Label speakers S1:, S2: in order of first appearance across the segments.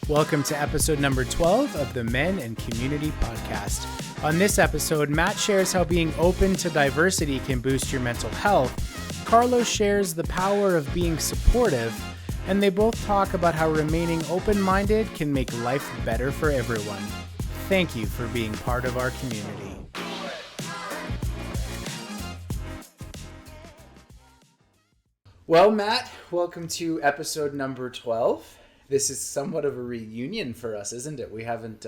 S1: Welcome to episode number 12 of the Men and Community Podcast. On this episode, Matt shares how being open to diversity can boost your mental health. Carlo shares the power of being supportive, and they both talk about how remaining open-minded can make life better for everyone. Thank you for being part of our community. Well, Matt, welcome to episode number 12. This is somewhat of a reunion for us, isn't it? We haven't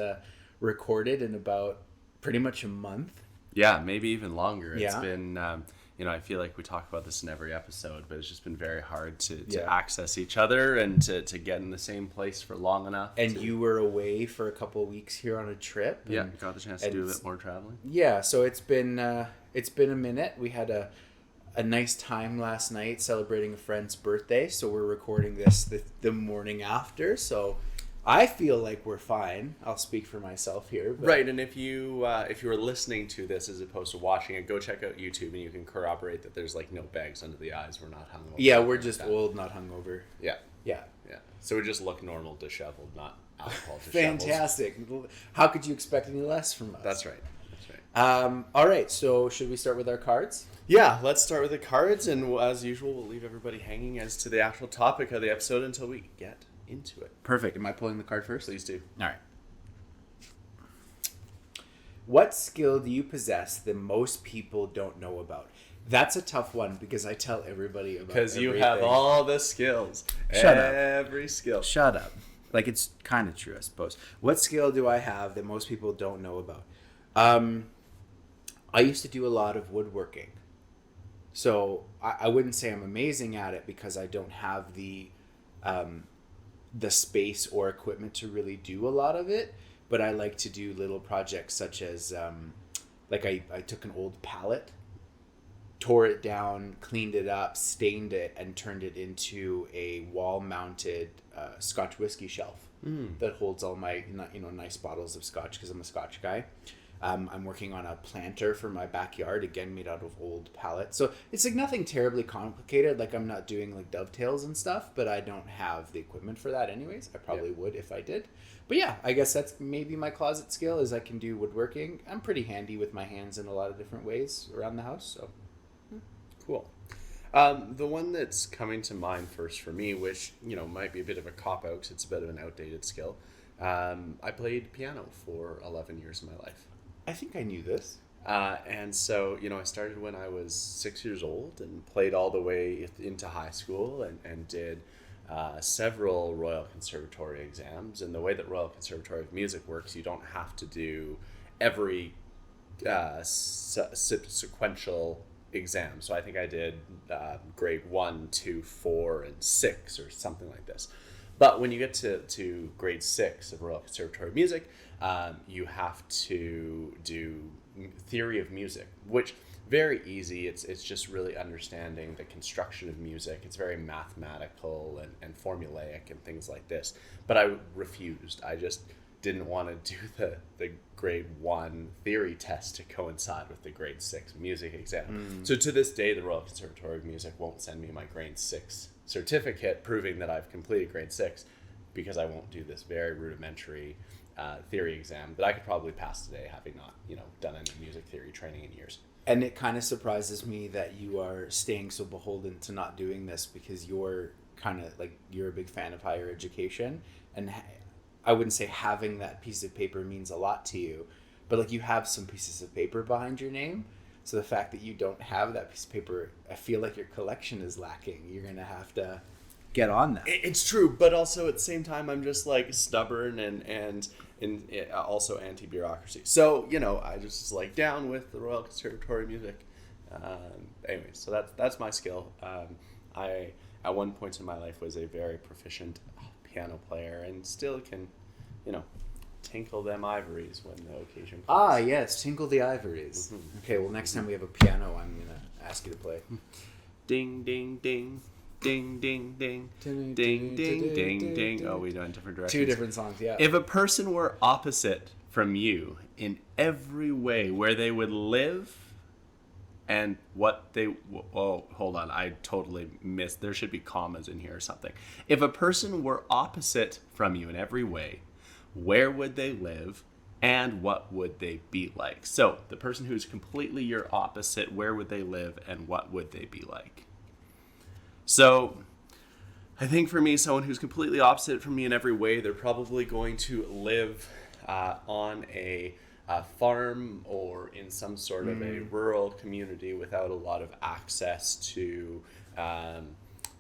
S1: recorded in about pretty much a month.
S2: Yeah, maybe even longer.
S1: Yeah.
S2: It's been, I feel like we talk about this in every episode, but it's just been very hard to access each other and to get in the same place for long enough.
S1: And you were away for a couple of weeks here on a trip.
S2: Yeah, got the chance to do a bit more traveling.
S1: Yeah, so it's been a minute. We had a nice time last night celebrating a friend's birthday, so we're recording this the morning after, so I feel like we're fine. I'll speak for myself here. But...
S2: Right, and if you were listening to this as opposed to watching it, go check out YouTube and you can corroborate that there's like no bags under the eyes. We're not hungover.
S1: Yeah, we're just old, not hungover.
S2: Yeah.
S1: Yeah.
S2: So we just look normal, disheveled, not alcohol disheveled.
S1: Fantastic. How could you expect any less from us?
S2: That's right.
S1: All right, so should we start with our cards?
S2: Yeah, let's start with the cards, and as usual, we'll leave everybody hanging as to the actual topic of the episode until we get into it.
S1: Perfect. Am I pulling the card first?
S2: Please do.
S1: All right. What skill do you possess that most people don't know about? That's a tough one because I tell everybody about
S2: because you
S1: everything.
S2: have all the skills.
S1: Shut up.
S2: Every skill.
S1: Shut up. Like, it's kind of true, I suppose. What skill do I have that most people don't know about? I used to do a lot of woodworking. So I wouldn't say I'm amazing at it because I don't have the space or equipment to really do a lot of it. But I like to do little projects such as, I took an old pallet, tore it down, cleaned it up, stained it, and turned it into a wall-mounted Scotch whiskey shelf that holds all my nice bottles of Scotch because I'm a Scotch guy. I'm working on a planter for my backyard, again made out of old pallets. So it's like nothing terribly complicated. Like I'm not doing like dovetails and stuff, but I don't have the equipment for that anyways. I probably would if I did. But yeah, I guess that's maybe my closet skill is I can do woodworking. I'm pretty handy with my hands in a lot of different ways around the house. So
S2: cool. The one that's coming to mind first for me, which might be a bit of a cop-out because it's a bit of an outdated skill. I played piano for 11 years of my life.
S1: I think I knew this.
S2: And so, I started when I was 6 years old and played all the way into high school and did several Royal Conservatory exams. And the way that Royal Conservatory of Music works, you don't have to do every sequential exam. So I think I did grade 1, 2, 4, and 6 or something like this. But when you get to grade 6 of Royal Conservatory of Music, you have to do theory of music, which very easy. It's just really understanding the construction of music. It's very mathematical and formulaic and things like this. But I refused. I just didn't want to do the grade 1 theory test to coincide with the grade 6 music exam. So to this day, the Royal Conservatory of Music won't send me my grade 6 certificate proving that I've completed grade 6 because I won't do this very rudimentary theory exam that I could probably pass today, having not done any music theory training in years.
S1: And it kind of surprises me that you are staying so beholden to not doing this because you're a big fan of higher education, and I wouldn't say having that piece of paper means a lot to you, but like you have some pieces of paper behind your name. So the fact that you don't have that piece of paper, I feel like your collection is lacking. You're going to have to get on that.
S2: It's true, but also at the same time, I'm just like stubborn and also anti-bureaucracy. So, I just was like down with the Royal Conservatory of Music. Anyway, so that's my skill. I, at one point in my life, was a very proficient piano player and still can, tinkle them ivories when the occasion comes.
S1: Yes, tinkle the ivories.
S2: Mm-hmm.
S1: Okay, well, next time we have a piano, I'm going to ask you to play.
S2: Ding, ding, ding. Ding, ding, ding. Ding, ding, ding, ding. Oh, we went different directions.
S1: 2 different songs, yeah.
S2: If a person were opposite from you in every way, where they would live and what they, oh, hold on, I totally missed, there should be commas in here or something. If a person were opposite from you in every way, where would they live and what would they be like? So the person who's completely your opposite, where would they live and what would they be like? So I think for me, someone who's completely opposite from me in every way, they're probably going to live on a farm or in some sort of a rural community without a lot of access to,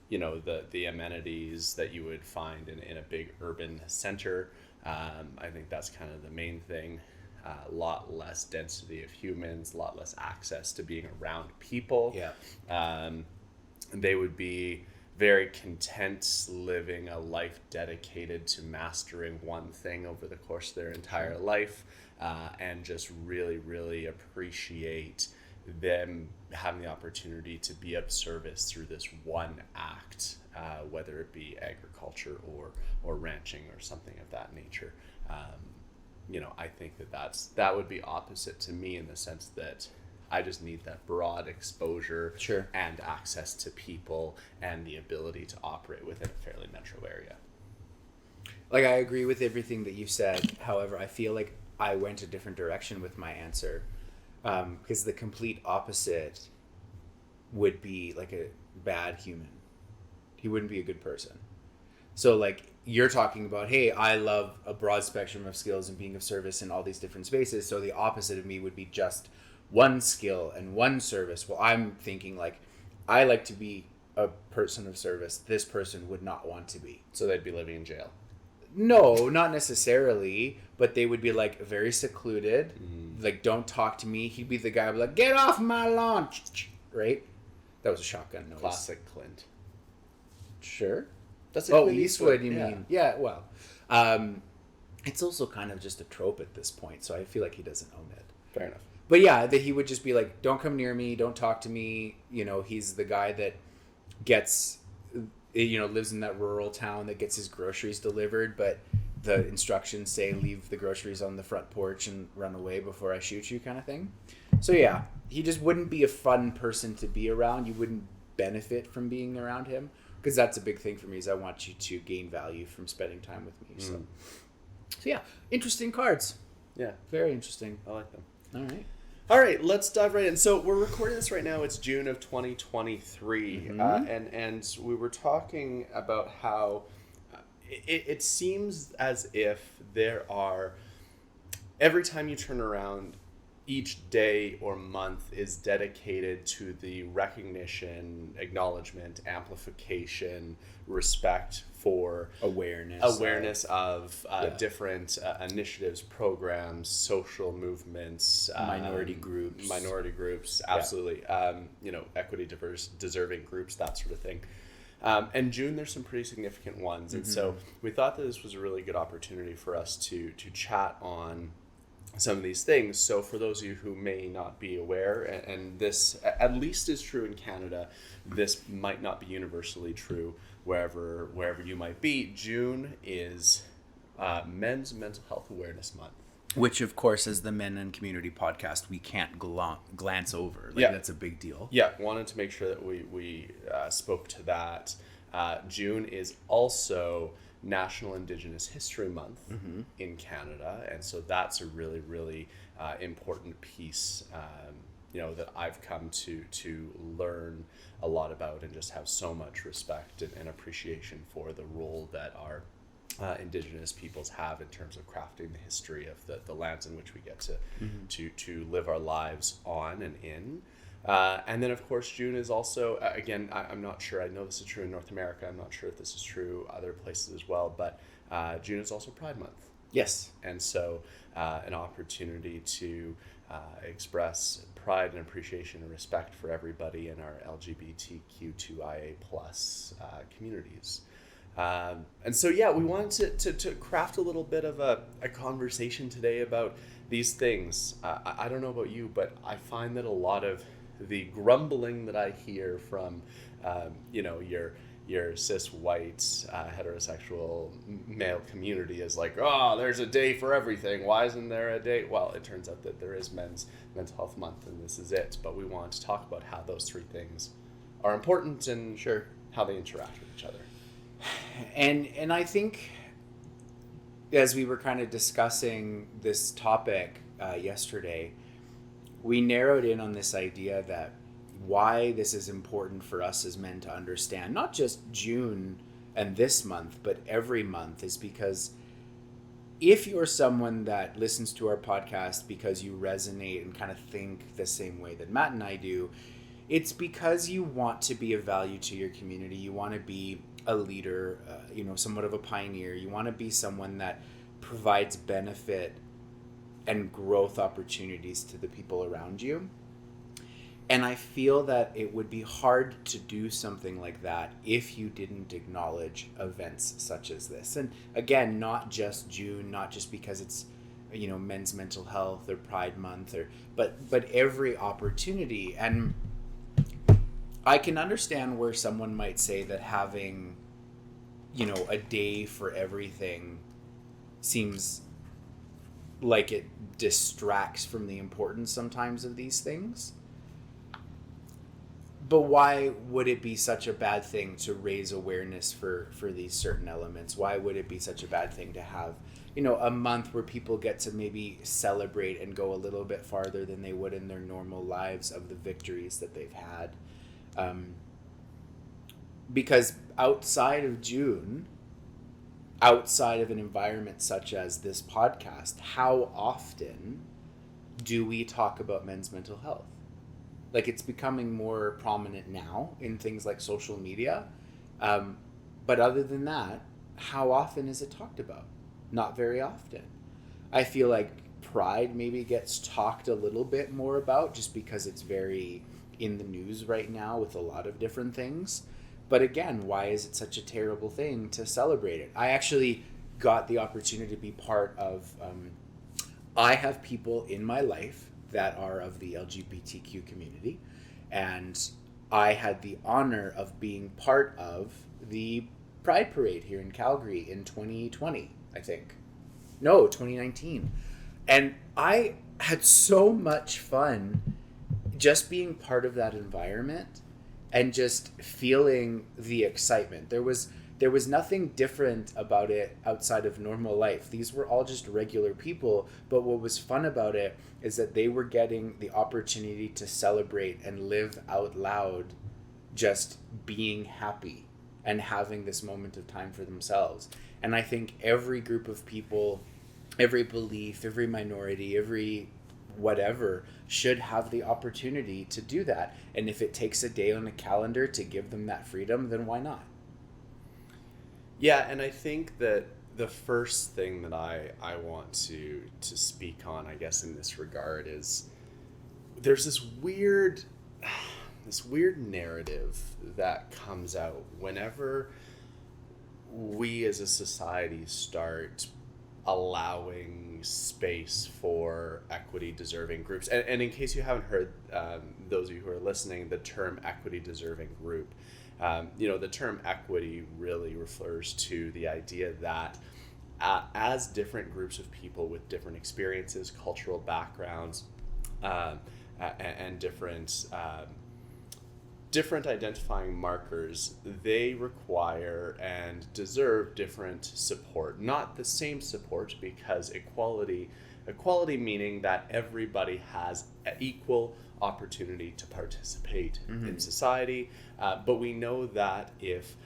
S2: the amenities that you would find in a big urban center. I think that's kind of the main thing. A lot less density of humans, a lot less access to being around people.
S1: Yeah.
S2: They would be very content living a life dedicated to mastering one thing over the course of their entire life, and just really, really appreciate them having the opportunity to be of service through this one act, whether it be agriculture or ranching or something of that nature. I think that would be opposite to me in the sense that I just need that broad exposure
S1: Sure.
S2: and access to people and the ability to operate within a fairly metro area.
S1: Like, I agree with everything that you said. However, I feel like I went a different direction with my answer, because the complete opposite would be like a bad human. He wouldn't be a good person. So, like, you're talking about, hey, I love a broad spectrum of skills and being of service in all these different spaces. So the opposite of me would be just one skill and one service. Well, I'm thinking, like, I like to be a person of service. This person would not want to be.
S2: So they'd be living in jail.
S1: No, not necessarily, but they would be, like, very secluded. Like, don't talk to me. He'd be the guy who'd be like, get off my lawn, right? That was a shotgun noise.
S2: Classic Clint.
S1: Sure.
S2: That's
S1: Clint Eastwood, you mean? Yeah, well. It's also kind of just a trope at this point, so I feel like he doesn't own it.
S2: Fair enough.
S1: But yeah, that he would just be like, don't come near me, don't talk to me. He's the guy that gets, lives in that rural town that gets his groceries delivered, but the instructions say leave the groceries on the front porch and run away before I shoot you, kind of thing. So yeah, he just wouldn't be a fun person to be around. You wouldn't benefit from being around him, because that's a big thing for me, is I want you to gain value from spending time with me. So yeah, interesting cards.
S2: Yeah.
S1: Very interesting.
S2: I like them.
S1: All right.
S2: Let's dive right in. So we're recording this right now. It's June of 2023. And we were talking about how it seems as if there are, every time you turn around, each day or month is dedicated to the recognition, acknowledgement, amplification, respect for awareness of different initiatives, programs, social movements,
S1: minority groups,
S2: absolutely, equity, diverse, deserving groups, that sort of thing. And June, there's some pretty significant ones, and so we thought that this was a really good opportunity for us to chat on some of these things. So for those of you who may not be aware, and this at least is true in Canada, this might not be universally true wherever you might be, June is Men's Mental Health Awareness Month.
S1: Which, of course, as the Men and Community podcast, we can't glance over. That's a big deal.
S2: Yeah, wanted to make sure that we spoke to that. June is also National Indigenous History Month in Canada, and so that's a really, really important piece, that I've come to learn a lot about, and just have so much respect and appreciation for the role that our Indigenous peoples have in terms of crafting the history of the lands in which we get to live our lives on and in. And then, of course, June is also, again, I'm not sure, I know this is true in North America, I'm not sure if this is true other places as well, but June is also Pride Month.
S1: Yes.
S2: And so an opportunity to express pride and appreciation and respect for everybody in our LGBTQ2IA plus communities. And so, yeah, we wanted to craft a little bit of a conversation today about these things. I don't know about you, but I find that a lot of the grumbling that I hear from, your your cis white heterosexual male community is like, oh, there's a day for everything. Why isn't there a day? Well, it turns out that there is Men's Mental Health Month, and this is it. But we want to talk about how those three things are important and
S1: Sure.
S2: how they interact with each other.
S1: And I think as we were kind of discussing this topic yesterday, we narrowed in on this idea that why this is important for us as men to understand, not just June and this month, but every month, is because if you're someone that listens to our podcast because you resonate and kind of think the same way that Matt and I do, it's because you want to be of value to your community. You want to be a leader, somewhat of a pioneer. You want to be someone that provides benefit and growth opportunities to the people around you. And I feel that it would be hard to do something like that if you didn't acknowledge events such as this. And again, not just June, not just because it's men's mental health or Pride Month, but every opportunity. And I can understand where someone might say that having a day for everything seems like it distracts from the importance sometimes of these things. But why would it be such a bad thing to raise awareness for these certain elements? Why would it be such a bad thing to have, a month where people get to maybe celebrate and go a little bit farther than they would in their normal lives of the victories that they've had? Because outside of June, outside of an environment such as this podcast, how often do we talk about men's mental health? Like, it's becoming more prominent now in things like social media. But other than that, how often is it talked about? Not very often. I feel like Pride maybe gets talked a little bit more about just because it's very in the news right now with a lot of different things. But again, why is it such a terrible thing to celebrate it? I actually got the opportunity to be part of, I have people in my life that are of the LGBTQ community, and I had the honor of being part of the Pride Parade here in Calgary in 2020, I think. No, 2019. And I had so much fun just being part of that environment and just feeling the excitement. There was nothing different about it outside of normal life. These were all just regular people, but what was fun about it is that they were getting the opportunity to celebrate and live out loud just being happy and having this moment of time for themselves. And I think every group of people, every belief, every minority, every whatever should have the opportunity to do that. And if it takes a day on a calendar to give them that freedom, then why not?
S2: Yeah, and I think that the first thing that I want to speak on, I guess, in this regard is there's this weird narrative that comes out whenever we as a society start allowing space for equity deserving groups. And in case you haven't heard, those of you who are listening, the term equity deserving group, the term equity really refers to the idea that as different groups of people with different experiences, cultural backgrounds, and different identifying markers, they require and deserve different support. Not the same support, because equality meaning that everybody has equal opportunity to participate in society. But we know that if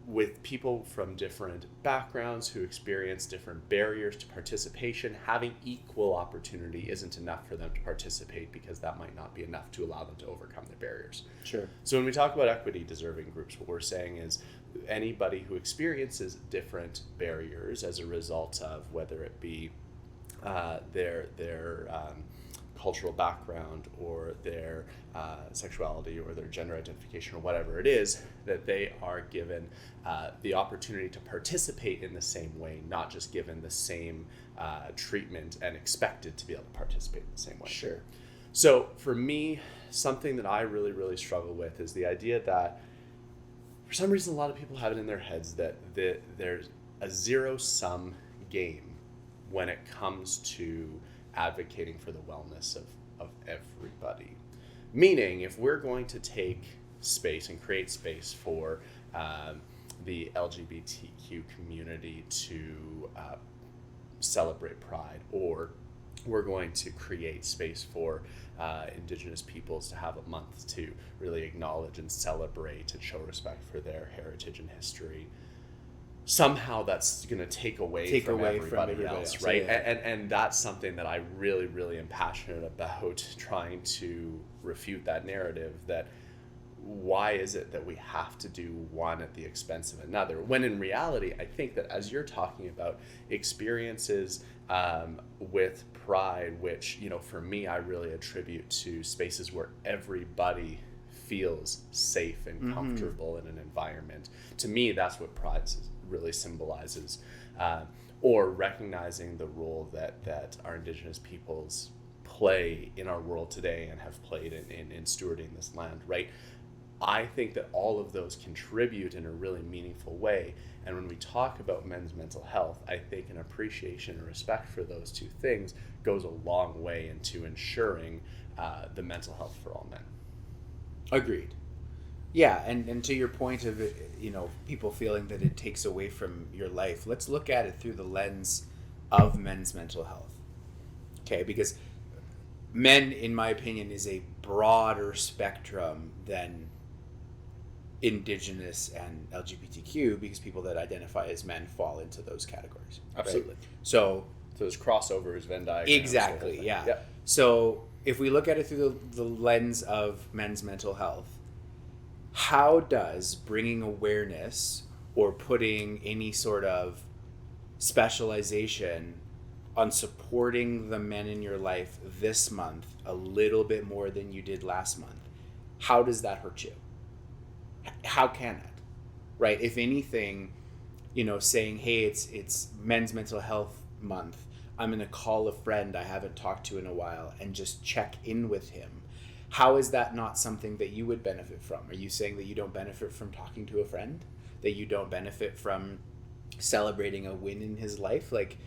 S2: with people from different backgrounds who experience different barriers to participation, having equal opportunity isn't enough for them to participate, because that might not be enough to allow them to overcome their barriers.
S1: Sure.
S2: So when we talk about equity deserving groups, what we're saying is anybody who experiences different barriers as a result of whether it be their cultural background or their sexuality or their gender identification or whatever it is, that they are given the opportunity to participate in the same way, not just given the same treatment and expected to be able to participate in the same way.
S1: Sure.
S2: So for me, something that I really, really struggle with is the idea that for some reason, a lot of people have it in their heads that there's a zero-sum game when it comes to advocating for the wellness of everybody. Meaning, if we're going to take space and create space for the LGBTQ community to celebrate Pride, or we're going to create space for Indigenous peoples to have a month to really acknowledge and celebrate and show respect for their heritage and history, somehow that's going to take away from everybody else, right?
S1: Yeah.
S2: And that's something that I really, really am passionate about, trying to refute that narrative that why is it that we have to do one at the expense of another? When in reality, I think that as you're talking about experiences with Pride, which, you know, for me, I really attribute to spaces where everybody feels safe and comfortable in an environment. To me, that's what Pride really symbolizes, or recognizing the role that our Indigenous peoples play in our world today and have played in stewarding this land, right? I think that all of those contribute in a really meaningful way. And when we talk about men's mental health, I think an appreciation and respect for those two things goes a long way into ensuring the mental health for all men.
S1: Agreed. Yeah, and to your point of it, you know, people feeling that it takes away from your life, let's look at it through the lens of men's mental health. Okay, because men, in my opinion, is a broader spectrum than Indigenous and LGBTQ, because people that identify as men fall into those categories.
S2: Absolutely.
S1: Right? So
S2: those crossovers, Venn diagrams.
S1: exactly, yeah.
S2: Yep.
S1: So if we look at it through the lens of men's mental health, how does bringing awareness or putting any sort of specialization on supporting the men in your life this month a little bit more than you did last month, how does that hurt you? How can it? Right? If anything, you know, saying, hey, it's men's mental health month, I'm going to call a friend I haven't talked to in a while and just check in with him. How is that not something that you would benefit from? Are you saying that you don't benefit from talking to a friend? That you don't benefit from celebrating a win in his life? Like,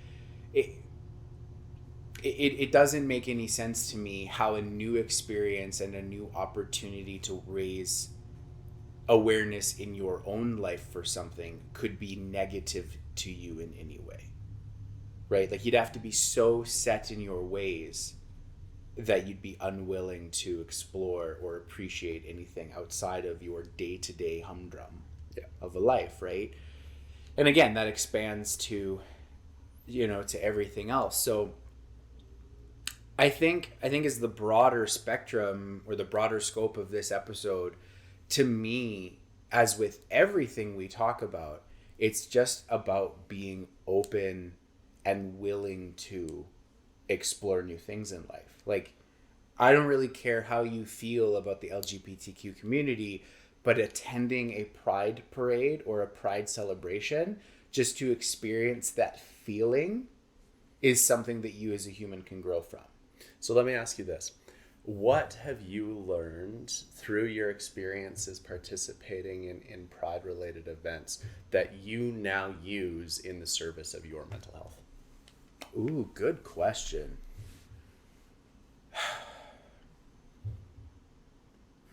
S1: it doesn't make any sense to me how a new experience and a new opportunity to raise awareness in your own life for something could be negative to you in any way. Right? Like, you'd have to be so set in your ways that you'd be unwilling to explore or appreciate anything outside of your day-to-day humdrum of a life, right? And again, that expands to, you know, to everything else. So I think as the broader spectrum or the broader scope of this episode, to me, as with everything we talk about, it's just about being open and willing to explore new things in life. Like, I don't really care how you feel about the LGBTQ community, but attending a pride parade or a pride celebration just to experience that feeling is something that you as a human can grow from.
S2: So let me ask you this. What have you learned through your experiences participating in pride-related events that you now use in the service of your mental health?
S1: Ooh, good question.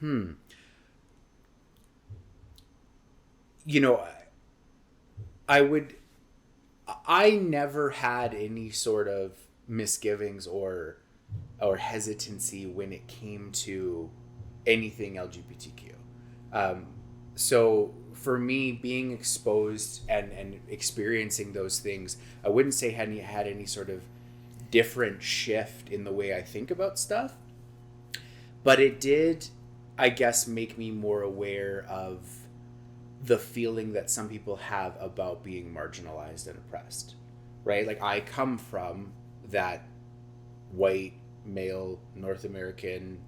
S1: You know, I never had any sort of misgivings or hesitancy when it came to anything LGBTQ. So for me, being exposed and experiencing those things, I wouldn't say had any sort of different shift in the way I think about stuff, but it did, I guess, make me more aware of the feeling that some people have about being marginalized and oppressed, right? Like, I come from that white, male, North American,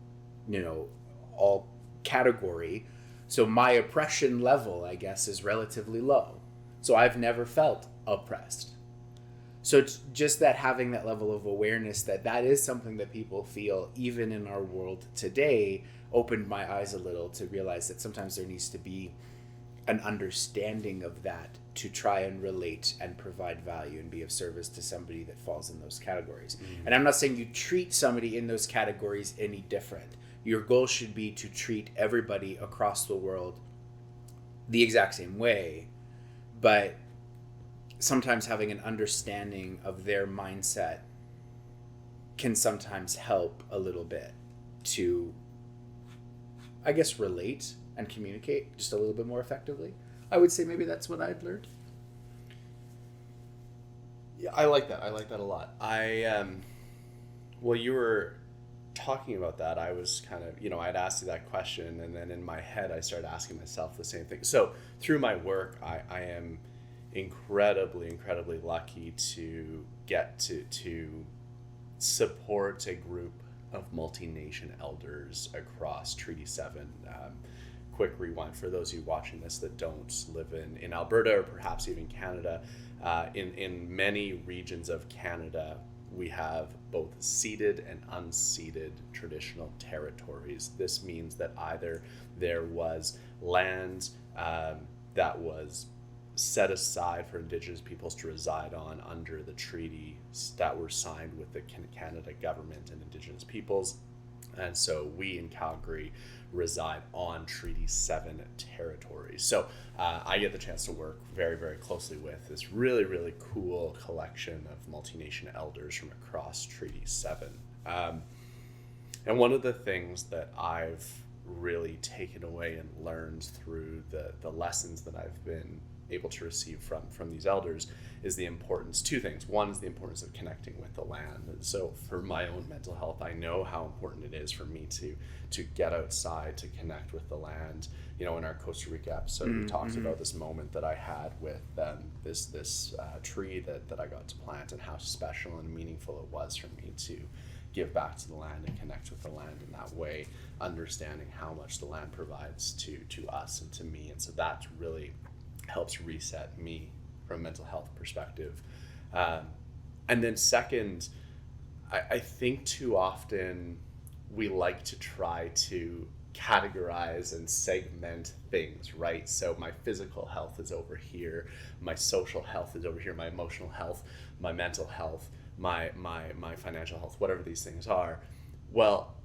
S1: you know, all category. So my oppression level, I guess, is relatively low. So I've never felt oppressed. So it's just that having that level of awareness that is something that people feel even in our world today opened my eyes a little to realize that sometimes there needs to be an understanding of that to try and relate and provide value and be of service to somebody that falls in those categories. And I'm not saying you treat somebody in those categories any different. Your goal should be to treat everybody across the world the exact same way, but sometimes having an understanding of their mindset can sometimes help a little bit to, I guess, relate and communicate just a little bit more effectively. I would say maybe that's what I've learned.
S2: Yeah, I like that. I like that a lot. Well, you were talking about that. I was kind of, I'd asked you that question, and then in my head, I started asking myself the same thing. So through my work, I am incredibly lucky to get to support a group of multi-nation elders across Treaty 7. Quick rewind for those of you watching this that don't live in Alberta or perhaps even Canada. In many regions of Canada, we have both ceded and unceded traditional territories. This means that either there was land that was set aside for Indigenous peoples to reside on under the treaties that were signed with the Canada government and Indigenous peoples. And so we in Calgary reside on Treaty 7 territories. So I get the chance to work very closely with this really cool collection of multi-nation elders from across Treaty 7. And one of the things that I've really taken away and learned through the lessons that I've been able to receive from these elders is the importance, two things. One is the importance of connecting with the land. And so for my own mental health, I know how important it is for me to get outside, to connect with the land. In our Costa Rica episode, we talked about this moment that I had with this tree that I got to plant, and how special and meaningful it was for me to give back to the land and connect with the land in that way, understanding how much the land provides to us and to me. And so that really helps reset me from a mental health perspective. And then second, I think too often we like to try to categorize and segment things, right? So my physical health is over here, my social health is over here, my emotional health, my mental health, my financial health, whatever these things are. Well,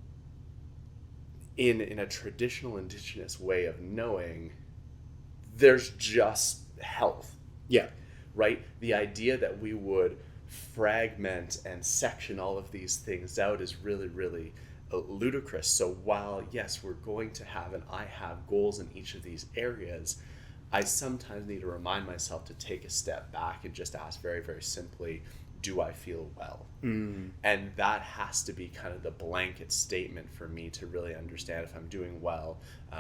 S2: in a traditional Indigenous way of knowing, there's just health.
S1: Yeah.
S2: Right? The idea that we would fragment and section all of these things out is really ludicrous. So while, yes, we're going to have, and I have goals in each of these areas, I sometimes need to remind myself to take a step back and just ask very simply, do I feel well? And that has to be kind of the blanket statement for me to really understand if I'm doing well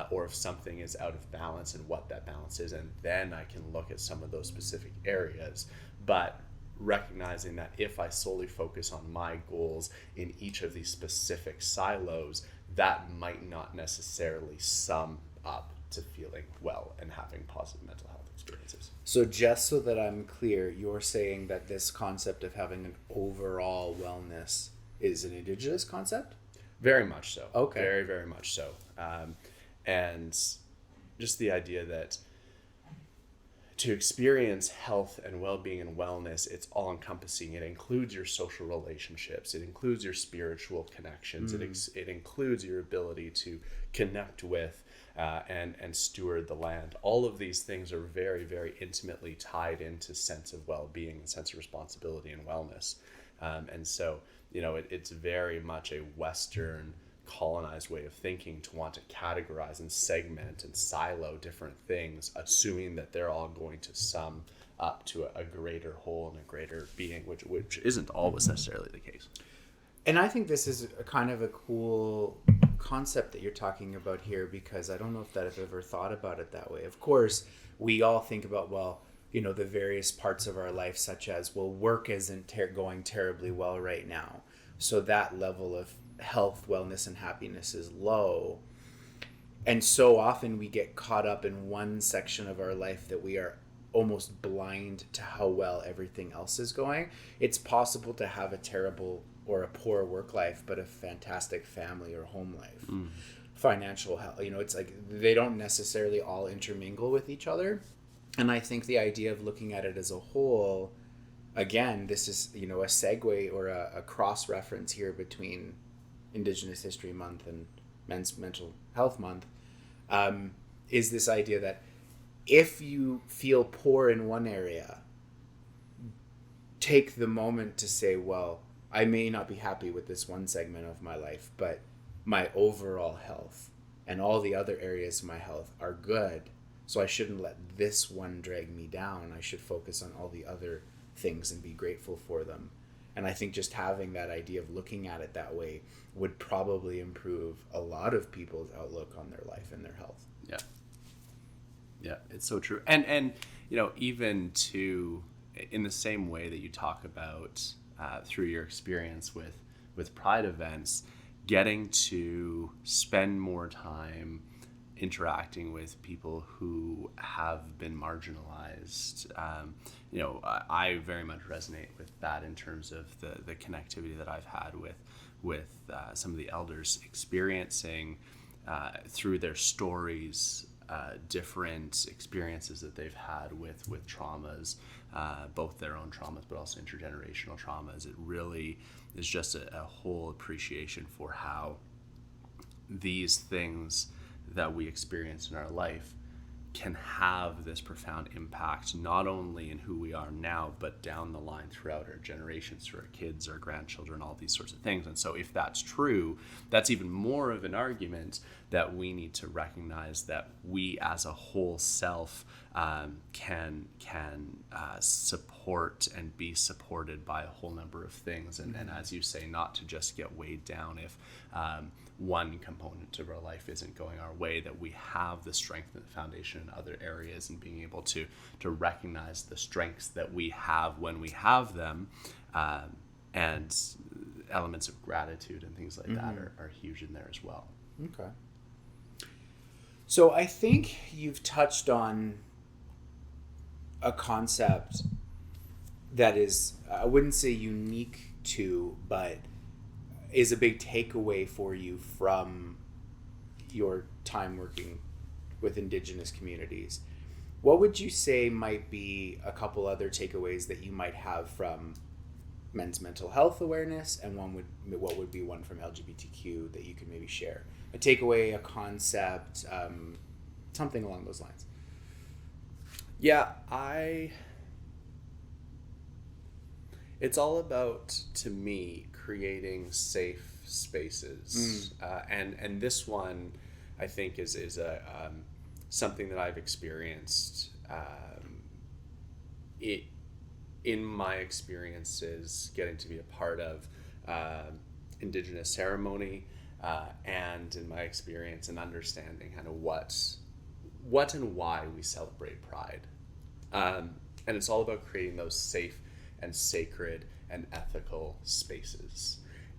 S2: or if something is out of balance and what that balance is. And then I can look at some of those specific areas. But recognizing that if I solely focus on my goals in each of these specific silos, that might not necessarily sum up to feeling well and having positive mental health experiences.
S1: So just so that I'm clear, you're saying that this concept of having an overall wellness is an Indigenous concept?
S2: Very much so.
S1: Okay.
S2: Very much so. And just the idea that to experience health and well-being and wellness, it's all-encompassing. It includes your social relationships. It includes your spiritual connections. It includes your ability to connect with and steward the land. All of these things are very intimately tied into sense of well-being and sense of responsibility and wellness. And so, it's very much a Western colonized way of thinking to want to categorize and segment and silo different things, assuming that they're all going to sum up to a greater whole and a greater being, which isn't always necessarily the case.
S1: And I think this is a kind of a cool concept that you're talking about here, because I don't know if I've ever thought about it that way. Of course, we all think about, the various parts of our life, such as, work isn't going terribly well right now. So that level of health, wellness, and happiness is low. And so often we get caught up in one section of our life that we are almost blind to how well everything else is going. It's possible to have a terrible or a poor work life, but a fantastic family or home life. financial health. It's like they don't necessarily all intermingle with each other. And I think the idea of looking at it as a whole, again, this is, a segue or a cross reference here between Indigenous History Month and Men's Mental Health Month, is this idea that if you feel poor in one area, take the moment to say, well, I may not be happy with this one segment of my life, but my overall health and all the other areas of my health are good. So I shouldn't let this one drag me down. I should focus on all the other things and be grateful for them. And I think just having that idea of looking at it that way would probably improve a lot of people's outlook on their life and their health.
S2: Yeah. Yeah, it's so true. And even to, in the same way that you talk about through your experience with Pride events, getting to spend more time interacting with people who have been marginalized. I very much resonate with that in terms of the connectivity that I've had with some of the elders experiencing through their stories different experiences that they've had with traumas, both their own traumas but also intergenerational traumas. It really is just a whole appreciation for how these things that we experience in our life can have this profound impact, not only in who we are now, but down the line throughout our generations, through our kids, our grandchildren, all these sorts of things. And so if that's true, that's even more of an argument that we need to recognize that we as a whole self can support and be supported by a whole number of things. And as you say, not to just get weighed down if one component of our life isn't going our way, that we have the strength and the foundation in other areas, and being able to recognize the strengths that we have when we have them, and elements of gratitude and things like that are huge in there as well.
S1: Okay. So I think you've touched on a concept that is, I wouldn't say unique to, but is a big takeaway for you from your time working with Indigenous communities. What would you say might be a couple other takeaways that you might have from men's mental health awareness, and what would be one from LGBTQ that you could maybe share? A takeaway, a concept, something along those lines.
S2: Yeah, it's all about, to me, creating safe spaces. And this one, I think, is something that I've experienced in my experiences getting to be a part of Indigenous ceremony, and in my experience and understanding kind of what and why we celebrate Pride. And it's all about creating those safe and sacred and ethical spaces.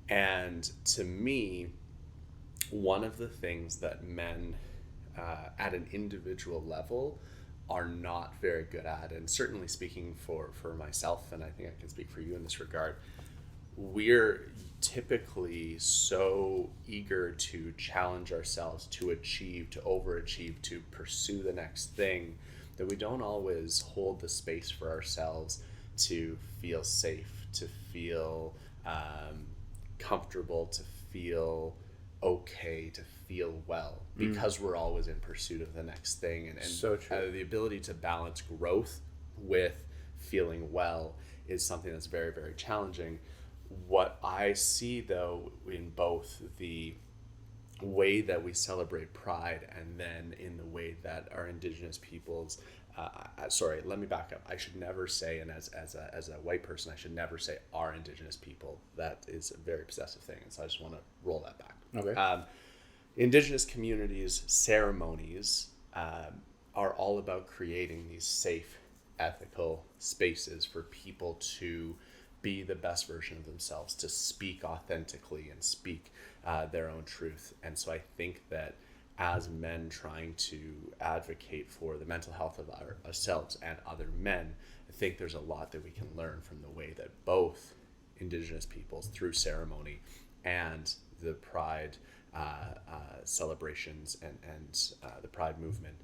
S2: And to me, one of the things that men at an individual level are not very good at, and certainly speaking for myself, and I think I can speak for you in this regard, we're typically so eager to challenge ourselves, to achieve, to overachieve, to pursue the next thing, that we don't always hold the space for ourselves to feel safe, to feel comfortable, to feel okay, to feel well, because we're always in pursuit of the next thing. And
S1: so true.
S2: The ability to balance growth with feeling well is something that's very, very challenging. What I see, though, in both the way that we celebrate Pride and then in the way that our Indigenous peoples, sorry, let me back up. I should never say, and as a white person, I should never say our Indigenous people. That is a very possessive thing, and so I just want to roll that back.
S1: Okay.
S2: Indigenous communities' ceremonies are all about creating these safe, ethical spaces for people to be the best version of themselves, to speak authentically and speak their own truth. And so I think that as men trying to advocate for the mental health of ourselves and other men, I think there's a lot that we can learn from the way that both Indigenous peoples, through ceremony and the Pride celebrations and the Pride movement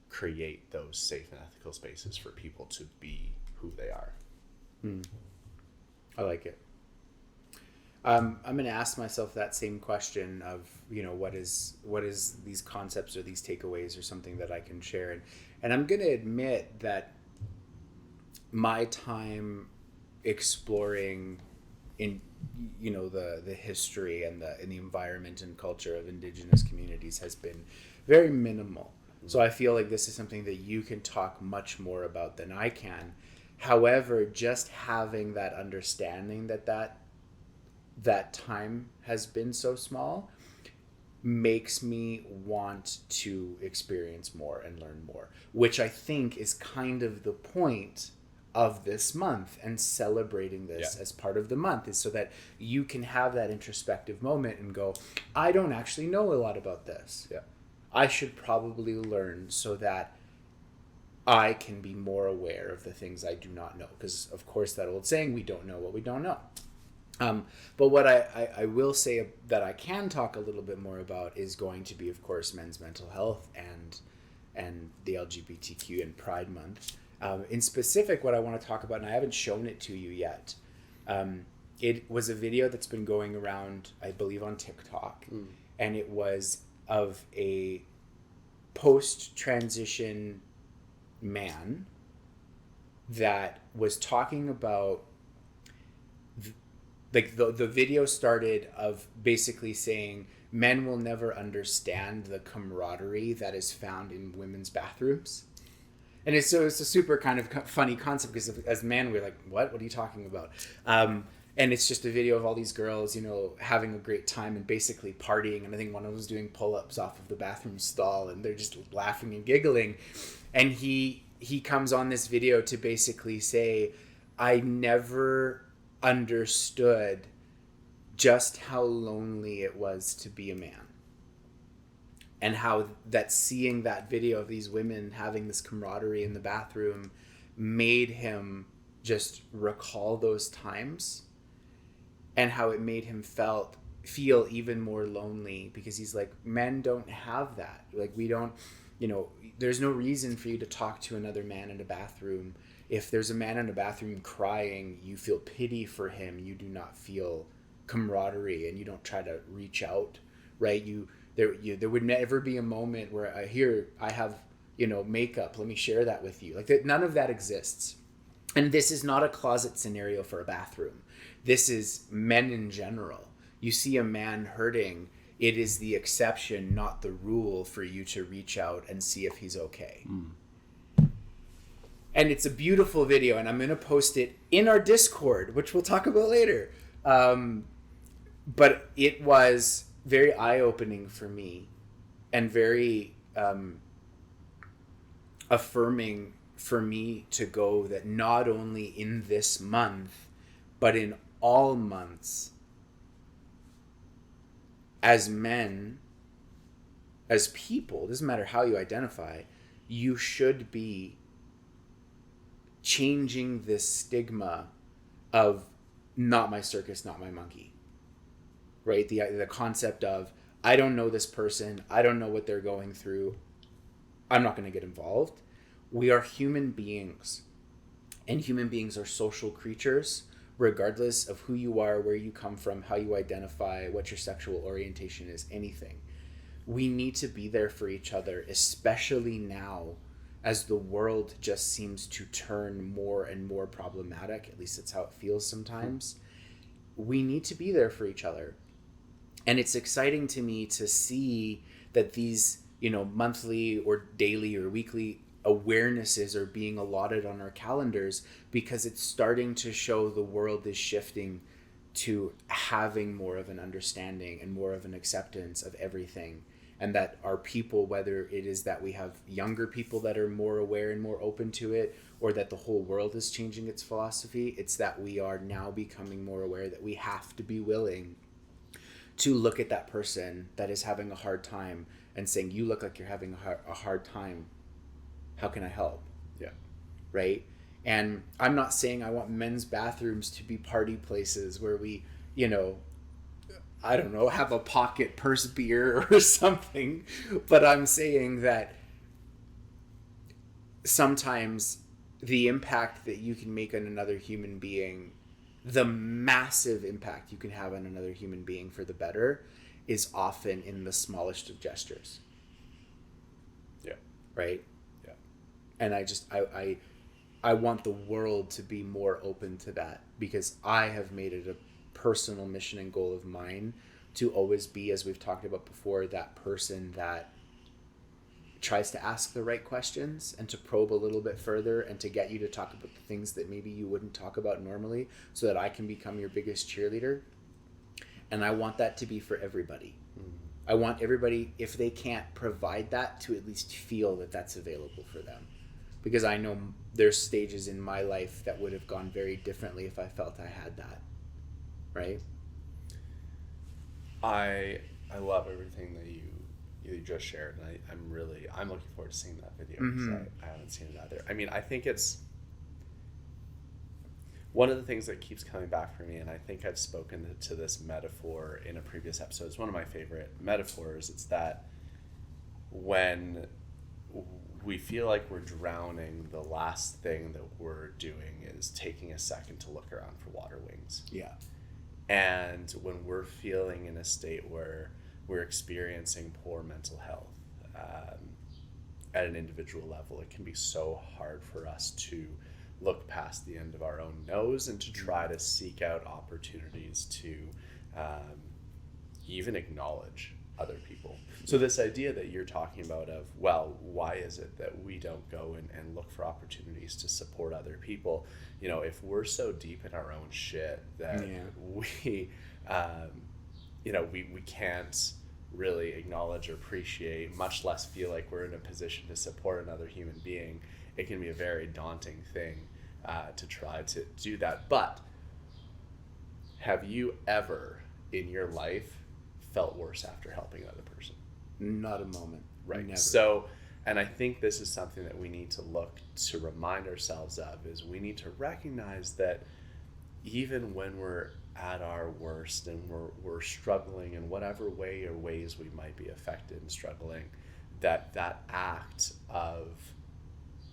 S2: create those safe and ethical spaces for people to be who they are.
S1: I like it. I'm going to ask myself that same question of, what is these concepts or these takeaways or something that I can share. And I'm going to admit that my time exploring in, the history and the environment and culture of Indigenous communities has been very minimal. So I feel like this is something that you can talk much more about than I can. However, just having that understanding that time has been so small makes me want to experience more and learn more, which I think is kind of the point of this month and celebrating this as part of the month, is so that you can have that introspective moment and go, I don't actually know a lot about this. I should probably learn so that I can be more aware of the things I do not know. Because, of course, that old saying, we don't know what we don't know. But what I will say that I can talk a little bit more about is going to be, of course, men's mental health and the LGBTQ and Pride Month. In specific, what I want to talk about, and I haven't shown it to you yet, it was a video that's been going around, I believe, on TikTok. And it was of a post-transition man that was talking about the video started of basically saying men will never understand the camaraderie that is found in women's bathrooms. And it's a super kind of funny concept, because as men we're like, what are you talking about? And it's just a video of all these girls, having a great time and basically partying. And I think one of them was doing pull-ups off of the bathroom stall, and they're just laughing and giggling. And he comes on this video to basically say, I never understood just how lonely it was to be a man. And how that seeing that video of these women having this camaraderie in the bathroom made him just recall those times, and how it made him feel even more lonely, because he's like, men don't have that. Like, we don't, there's no reason for you to talk to another man in a bathroom. If there's a man in a bathroom crying, you feel pity for him. You do not feel camaraderie, and you don't try to reach out, right? There would never be a moment where I have, makeup. Let me share that with you. Like, that, none of that exists. And this is not a closet scenario for a bathroom. This is men in general. You see a man hurting, it is the exception, not the rule, for you to reach out and see if he's okay. And it's a beautiful video, and I'm going to post it in our Discord, which we'll talk about later. But it was very eye-opening for me, and very affirming for me to go that not only in this month, but in all months, as men, as people, doesn't matter how you identify, you should be changing this stigma of not my circus, not my monkey, right? The concept of, I don't know this person, I don't know what they're going through, I'm not going to get involved. We are human beings, and human beings are social creatures, regardless of who you are, where you come from, how you identify, what your sexual orientation is, anything. We need to be there for each other, especially now, as the world just seems to turn more and more problematic. At least it's how it feels sometimes. We need to be there for each other. And it's exciting to me to see that these, monthly or daily or weekly awarenesses are being allotted on our calendars, because it's starting to show the world is shifting to having more of an understanding and more of an acceptance of everything. And that our people, whether it is that we have younger people that are more aware and more open to it, or that the whole world is changing its philosophy, it's that we are now becoming more aware that we have to be willing to look at that person that is having a hard time and saying, you look like you're having a hard time. How can I help?
S2: Yeah.
S1: Right? And I'm not saying I want men's bathrooms to be party places where we, I don't know, have a pocket purse beer or something. But I'm saying that sometimes the impact that you can make on another human being, the massive impact you can have on another human being for the better, is often in the smallest of gestures.
S2: Yeah.
S1: Right?
S2: Yeah.
S1: And I want the world to be more open to that, because I have made it a personal mission and goal of mine to always be, as we've talked about before, that person that tries to ask the right questions and to probe a little bit further and to get you to talk about the things that maybe you wouldn't talk about normally, so that I can become your biggest cheerleader. And I want that to be for everybody. I want everybody, if they can't provide that, to at least feel that that's available for them. Because I know there's stages in my life that would have gone very differently if I felt I had that. Right?
S2: I love everything that you just shared, and I'm looking forward to seeing that video, because I haven't seen it either. I mean, I think it's one of the things that keeps coming back for me, and I think I've spoken to this metaphor in a previous episode. It's one of my favorite metaphors. It's that when we feel like we're drowning, the last thing that we're doing is taking a second to look around for water wings.
S1: Yeah.
S2: And when we're feeling in a state where we're experiencing poor mental health at an individual level, it can be so hard for us to look past the end of our own nose and to try to seek out opportunities to even acknowledge other people. So this idea that you're talking about of, well, why is it that we don't go and look for opportunities to support other people? You know, if we're so deep in our own shit that we can't really acknowledge or appreciate, much less feel like we're in a position to support another human being, it can be a very daunting thing to try to do that. But have you ever in your life felt worse after helping another person?
S1: Not a moment.
S2: Right.
S1: Never.
S2: So, and I think this is something that we need to look to remind ourselves of, is we need to recognize that even when we're at our worst and we're struggling in whatever way or ways we might be affected and struggling, that act of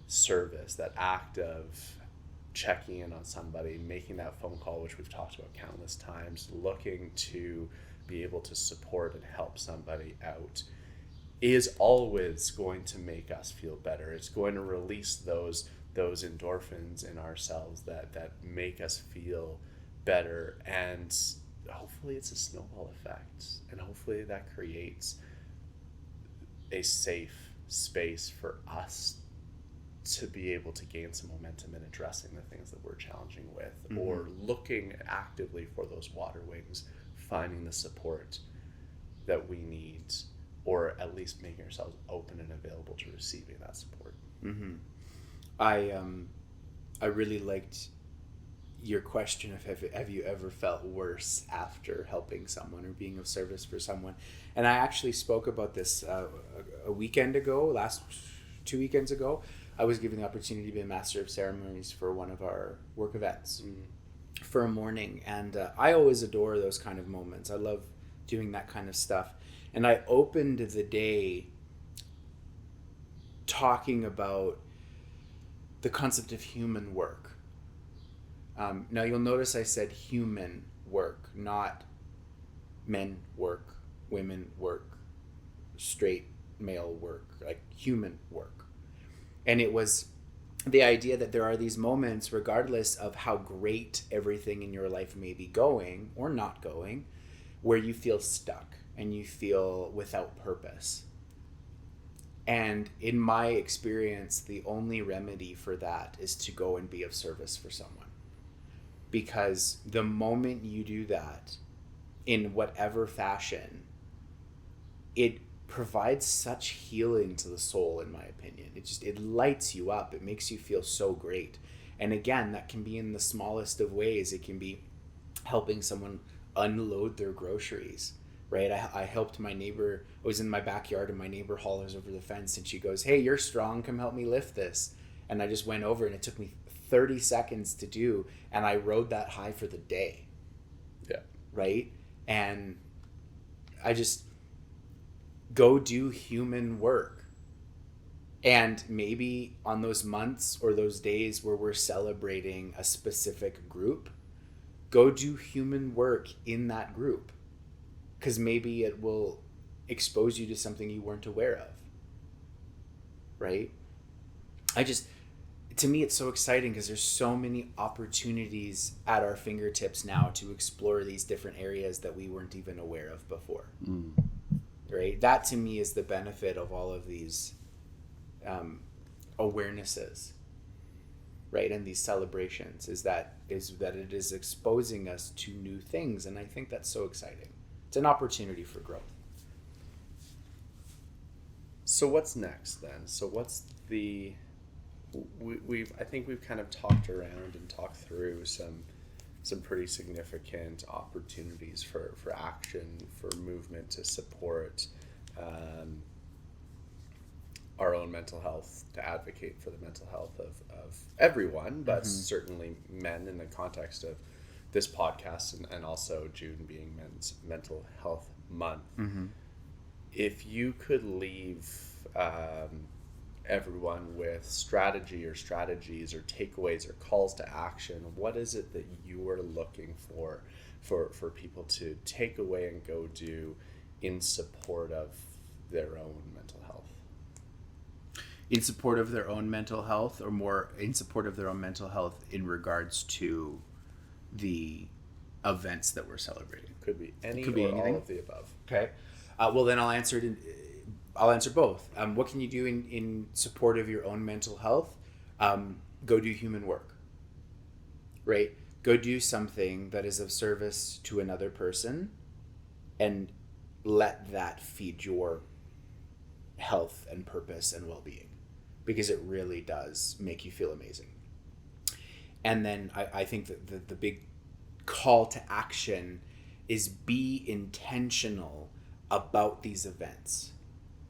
S2: service, that act of checking in on somebody, making that phone call, which we've talked about countless times, looking to be able to support and help somebody out, is always going to make us feel better. It's going to release those endorphins in ourselves that make us feel better, and hopefully it's a snowball effect, and hopefully that creates a safe space for us to be able to gain some momentum in addressing the things that we're challenging with, or looking actively for those water wings, finding the support that we need, or at least making ourselves open and available to receiving that support.
S1: I really liked your question of have you ever felt worse after helping someone or being of service for someone. And I actually spoke about this a weekend ago, 2 weekends ago. I was given the opportunity to be a master of ceremonies for one of our work events for a morning, and I always adore those kind of moments. I love doing that kind of stuff. And I opened the day talking about the concept of human work. Now you'll notice I said human work, not men work, women work, straight male work, like human work. And it was the idea that there are these moments, regardless of how great everything in your life may be going or not going, where you feel stuck and you feel without purpose. And in my experience, the only remedy for that is to go and be of service for someone. Because the moment you do that, in whatever fashion, it provides such healing to the soul, in my opinion. It lights you up. It makes you feel so great. And again, that can be in the smallest of ways. It can be helping someone unload their groceries, right? I helped my neighbor. I was in my backyard and my neighbor hollers over the fence and she goes, "Hey, you're strong. Come help me lift this." And I just went over and it took me 30 seconds to do. And I rode that high for the day.
S2: Yeah.
S1: Right? And I just go do human work. And maybe on those months or those days where we're celebrating a specific group, go do human work in that group. Because maybe it will expose you to something you weren't aware of. Right? To me, it's so exciting because there's so many opportunities at our fingertips now to explore these different areas that we weren't even aware of before. Right? That to me is the benefit of all of these awarenesses, right? And these celebrations is that it is exposing us to new things. And I think that's so exciting. It's an opportunity for growth.
S2: So what's next then? So what's I think we've kind of talked around and talked through some pretty significant opportunities for action, for movement to support our own mental health, to advocate for the mental health of everyone, but certainly men in the context of this podcast and also June being Men's Mental Health Month. If you could leave everyone with strategies or takeaways or calls to action, what is it that you are looking for people to take away and go do in support of their own mental health?
S1: In support of their own mental health, or more in support of their own mental health in regards to the events that we're celebrating?
S2: Could be any
S1: Could be
S2: or
S1: anything.
S2: all of the above.
S1: Okay. Well, then I'll answer it. I'll answer both. What can you do in support of your own mental health? Go do human work. Right? Go do something that is of service to another person, and let that feed your health and purpose and well-being, because it really does make you feel amazing. And then I think that the big call to action is be intentional about these events.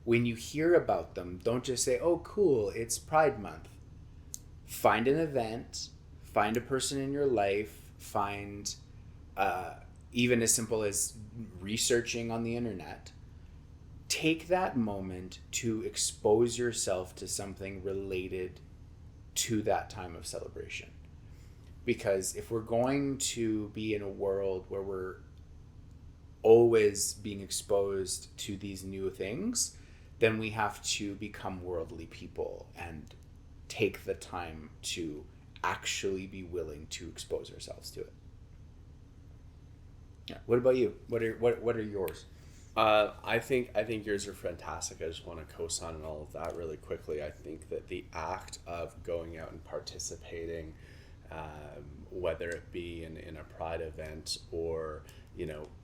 S1: When you hear about them, don't just say, oh, cool, it's Pride Month. Find an event, find a person in your life, find even as simple as researching on the internet. Take that moment to expose yourself to something related to that time of celebration. Because if we're going to be in a world where we're always being exposed to these new things, then we have to become worldly people and take the time to actually be willing to expose ourselves to it. Yeah. What about you? What are yours?
S2: I think yours are fantastic. I just want to co-sign on all of that really quickly. I think that the act of going out and participating, whether it be in a Pride event or,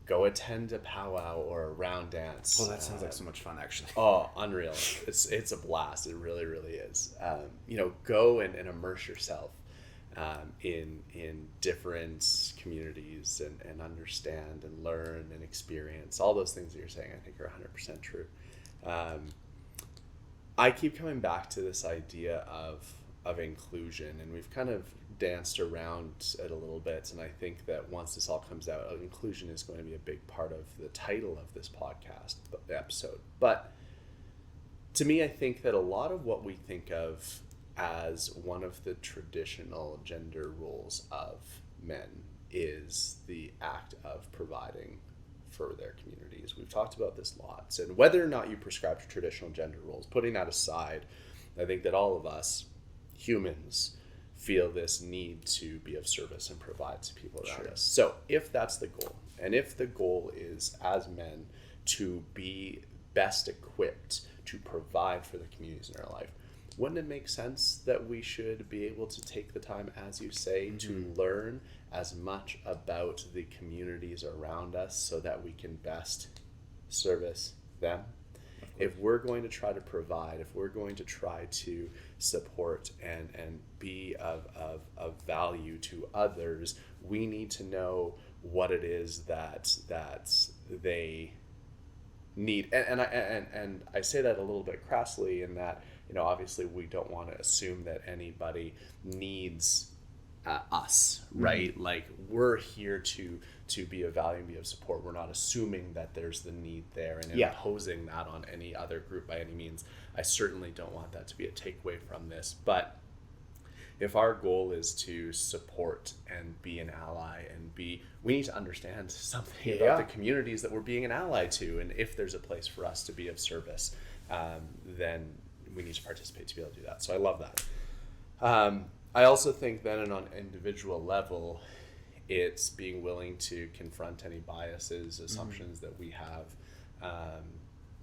S2: go attend a powwow or a round dance.
S1: Oh, that sounds like so much fun, actually.
S2: Oh, unreal. It's a blast. It really, really is. Go and immerse yourself in different communities and understand and learn and experience. All those things that you're saying, I think, are 100% true. I keep coming back to this idea of inclusion, and we've kind of danced around it a little bit, and I think that once this all comes out, inclusion is going to be a big part of the title of this podcast episode. But to me, I think that a lot of what we think of as one of the traditional gender roles of men is the act of providing for their communities. We've talked about this lots, and whether or not you prescribe to traditional gender roles, putting that aside, I think that all of us humans feel this need to be of service and provide to people around us. So if that's the goal, and if the goal is as men to be best equipped to provide for the communities in our life, wouldn't it make sense that we should be able to take the time, as you say, to learn as much about the communities around us so that we can best service them? If we're going to try to provide, if we're going to try to support and be of value to others, we need to know what it is that they need. And I say that a little bit crassly in that, obviously we don't want to assume that anybody needs us, right? Like, we're here to be of value and be of support. We're not assuming that there's the need there and imposing that on any other group by any means. I certainly don't want that to be a takeaway from this, but if our goal is to support and be an ally and we need to understand something about the communities that we're being an ally to, and if there's a place for us to be of service, then we need to participate to be able to do that. So I love that. I also think then on an individual level, it's being willing to confront any biases, assumptions that we have.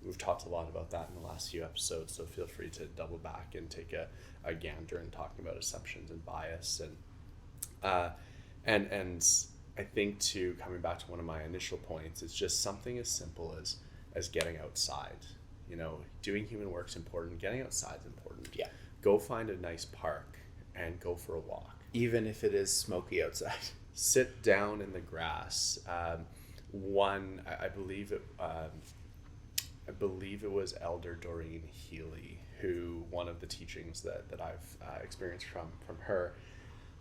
S2: We've talked a lot about that in the last few episodes, so feel free to double back and take a gander in talking about assumptions and bias. And I think, too, coming back to one of my initial points, it's just something as simple as getting outside. You know, doing human work's important. Getting outside is important. Yeah. Go find a nice park and go for a walk.
S1: Even if it is smoky outside.
S2: Sit down in the grass. I believe it was Elder Doreen Healy who, one of the teachings that I've experienced from her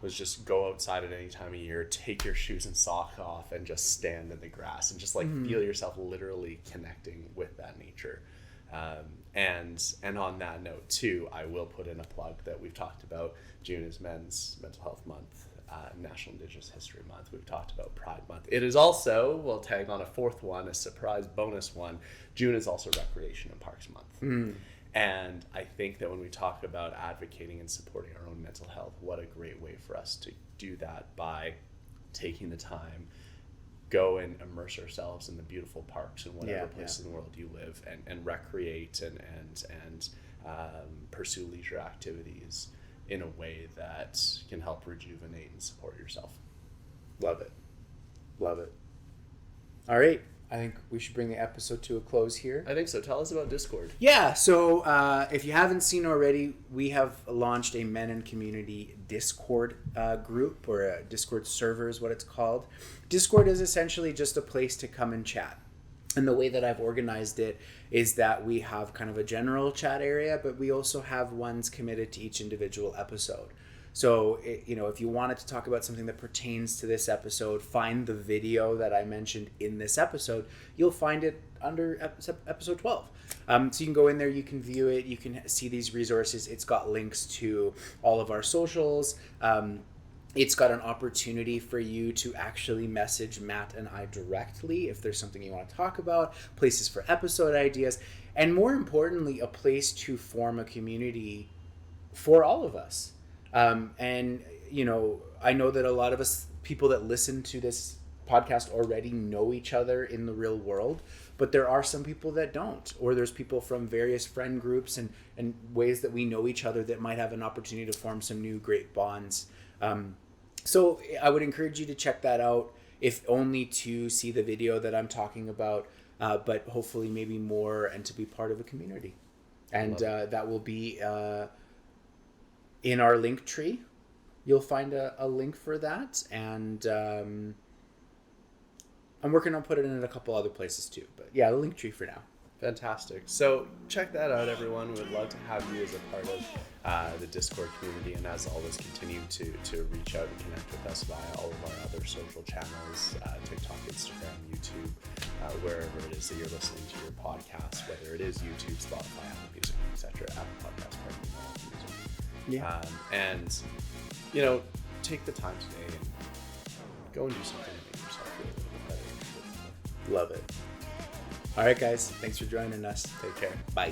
S2: was just go outside at any time of year, take your shoes and socks off, and just stand in the grass and just feel yourself literally connecting with that nature. And on that note too, I will put in a plug that we've talked about. June is Men's Mental Health Month, National Indigenous History Month. We've talked about Pride Month. It is also, we'll tag on a fourth one, a surprise bonus one. June is also Recreation and Parks Month. And I think that when we talk about advocating and supporting our own mental health, what a great way for us to do that by taking the time, go and immerse ourselves in the beautiful parks in whatever place in the world you live, and recreate and pursue leisure activities in a way that can help rejuvenate and support yourself.
S1: Love it. Love it. All right. I think we should bring the episode to a close here.
S2: I think so. Tell us about Discord.
S1: Yeah. So if you haven't seen already, we have launched a Men and Community Discord group, or a Discord server is what it's called. Discord is essentially just a place to come and chat. And the way that I've organized it is that we have kind of a general chat area, but we also have ones committed to each individual episode. So, if you wanted to talk about something that pertains to this episode, find the video that I mentioned in this episode. You'll find it under episode 12. So you can go in there, you can view it, you can see these resources. It's got links to all of our socials. It's got an opportunity for you to actually message Matt and I directly if there's something you want to talk about, places for episode ideas, and more importantly, a place to form a community for all of us. I know that a lot of us, people that listen to this podcast, already know each other in the real world, but there are some people that don't, or there's people from various friend groups and ways that we know each other that might have an opportunity to form some new great bonds. So I would encourage you to check that out, if only to see the video that I'm talking about, but hopefully maybe more, and to be part of a community. And that will be in our link tree. You'll find a link for that, and I'm working on putting it in a couple other places too. But yeah, the link tree for now.
S2: Fantastic. So check that out, everyone. We'd love to have you as a part of the Discord community, and as always, continue to reach out and connect with us via all of our other social channels, TikTok, Instagram, YouTube, wherever it is that you're listening to your podcast, whether it is YouTube, Spotify, Apple Music, etc., Apple Podcasts, Apple Music.
S1: Yeah.
S2: And take the time today and go and do something to make yourself feel a little bit better.
S1: Love it. All right, guys. Thanks for joining us.
S2: Take care.
S1: Bye.